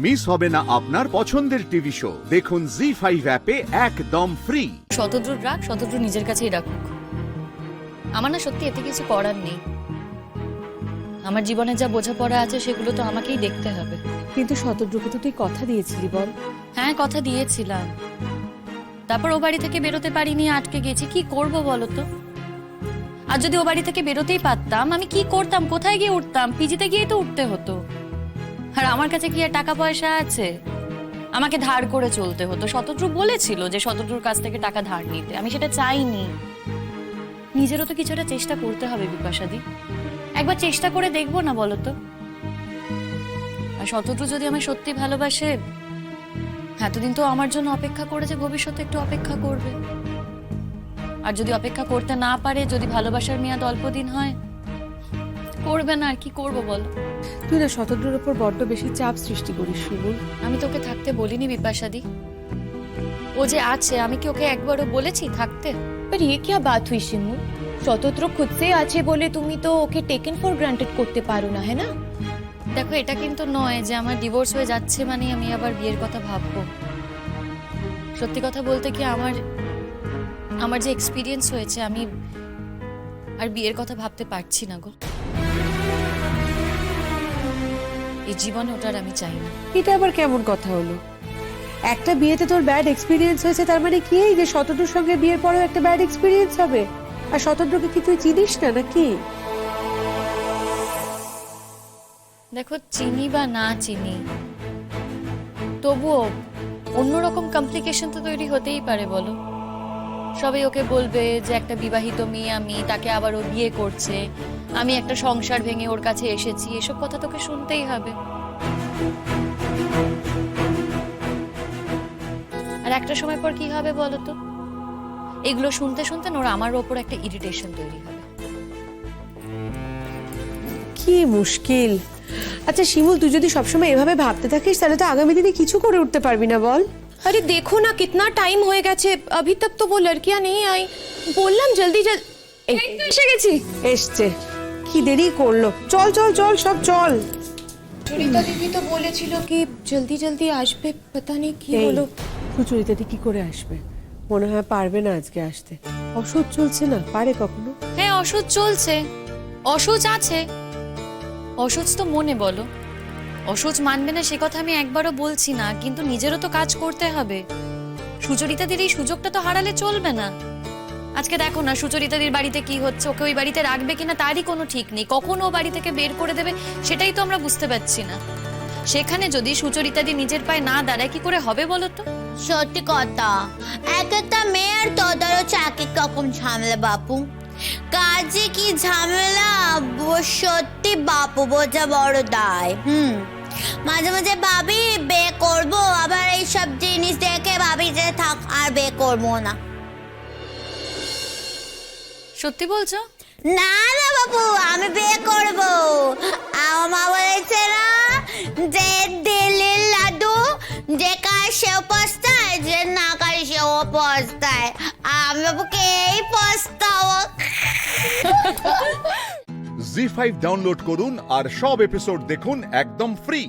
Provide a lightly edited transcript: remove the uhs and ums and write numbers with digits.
Miss হবে না আপনার পছন্দের টিভি শো। দেখুন জি5 অ্যাপে একদম ফ্রি। শতদ্রুর রাখ, শতদ্রু নিজের কাছেই রাখুক। আমার না সত্যি এতে কিছু করার নেই। আমার জীবনে যা বোঝাপড়া আছে সেগুলো তো আমাকেই দেখতে হবে। কিন্তু শতদ্রুকে তো তুই কথা দিয়েছিলি বল। হ্যাঁ, কথা দিয়েছিলাম। তারপর ও বাড়ি থেকে বেরোতে পারিনি, আটকে গেছি। কি করব বলো তো? আর যদি ও বাড়ি থেকে বেরোতেই পারতাম, আমি কি করতাম? কোথায় গিয়ে উঠতাম? পিজিতে গিয়েই তো উঠতে হতো। আর আমার কাছে কি আর টাকা পয়সা আছে? আমাকে ধার করে চলতে হতো। শতদ্রু বলেছিল যে শতদ্রুর কাছ থেকে টাকা ধার নিতে, আমি সেটা চাইনি। নিজেরও তো কিছুটা চেষ্টা করতে হবে বিপাশাদি। একবার চেষ্টা করে দেখবো না বলো তো? আর শতদ্রু যদি আমায় সত্যি ভালোবাসে, এতদিন তো আমার জন্য অপেক্ষা করেছে, ভবিষ্যতে একটু অপেক্ষা করবে। আর যদি অপেক্ষা করতে না পারে, যদি ভালোবাসার মেয়াদ অল্প দিন হয়, করবে না। আর কি করবো বলো? তুই না শতদ্রুর উপর বড্ড বেশি চাপ সৃষ্টি করিস শিমুল। আমি তোকে থাকতে বলিনি বিপাশাদি। ও যে আছে, আমি কি ওকে একবারও বলেছি থাকতে? पर ये क्या बात हुई शिमू? स्वतंत्र खुद से আছে বলে তুমি তো ওকে টেকেন ফর গ্রান্টেড করতে পারো না, হ্যাঁ না? দেখো, এটা কিন্তু নয় যে আমার ডিভোর্স হয়ে যাচ্ছে মানে আমি আবার বিয়ের কথা ভাববো। সত্যি কথা বলতে কি, আমার যে এক্সপিরিয়েন্স হয়েছে, আমি আর বিয়ের কথা ভাবতে পারছি না গো। এই জীবনে ওটার আমি চাই না। এটা আবার কেমন কথা হলো? একটা বিয়েতে তোর ব্যাড এক্সপিরিয়েন্স হয়েছে, তার মানে কি এই যে শতদ্রুর সঙ্গে বিয়ের পরেও একটা ব্যাড এক্সপিরিয়েন্স হবে? আর শতদ্রুকে কি তুই চিনিস না নাকি? দেখো, চিনি বা না চিনি, তবুও অন্যরকম কমপ্লিকেশন তো তৈরি হতেই পারে বলো। সবাই ওকে বলবে যে একটা বিবাহিত মেয়ে আমি, তাকে আবার ও বিয়ে করছে, আমি একটা সংসার ভেঙে ওর কাছে এসেছি, এসব কথা তোকে শুনতেই হবে। আর একটা সময় পর কি হবে বলো তো? এগুলো শুনতে শুনতে ওর আমার ওপর একটা ইরিটেশন তৈরি হবে। কি মুশকিল। আচ্ছা শিমুল, তুই যদি সবসময় এভাবে ভাবতে থাকিস তাহলে তো আগামী দিনে কিছু করে উঠতে পারবি না বল। अरे देखो ना कितना टाइम হয়ে গেছে, अभी तक तो वो लड़कियां नहीं आई। বললাম জলদি এসে গেছি। এসছে, কি দেরি করলো। চল চল চল, সব চল। সুরিতা দিদি তো বলেছিল কি জলদি জলদি আসবে, पता नहीं কি হলো। সুচরিতাদি কি করে আসবে? মনে হয় পারবে না আজকে আসতে। অসহ্য চলছে না, পারে কখনো? হ্যাঁ, অসুচ চলছে, অসুচ আছে। অসুচ তো মনে বলো, অসুচ মানবে না সে কথা আমি একবারও বলছি না, কিন্তু নিজেরও তো কাজ করতে হবে। সুচরিতাদের এই সুযোগটা তো হারালে চলবে না। আজকে দেখো না সুচরিতাদের বাড়িতে কি হচ্ছে, ওকে ওই বাড়িতে রাখবে কিনা তারই কোনো ঠিক নেই। কখন ও বাড়ি থেকে বের করে দেবে সেটাই তো আমরা বুঝতে পারছি না। সেখানে যদি সুচরিতাদি নিজের পায়ে না দাঁড়ায়, কি করে হবে বলো তো? সত্যি কথা, এক একটা মেয়ের তোদেরও চাকরি কখন ঝামেলা বাপু, কাজে কি ঝামেলা। সত্যি বাপু বোঝা বড় দায়। মাঝে মাঝে ভাবি বে করবো, আবার এইসব জিনিস দেখে ভাবি যে থাক আর বে করবো না। সত্যি বলছো? না না বাবু, আমি বিয়ে করব। আমার মা বলেছে না যে দিল্লির লাড্ডু যে খায় সেও পস্তায়, যে না খায় সেও পস্তায়। আমি বাবুকে এই পস্তাবো। জি5 ডাউনলোড করুন আর সব এপিসোড দেখুন একদম ফ্রি।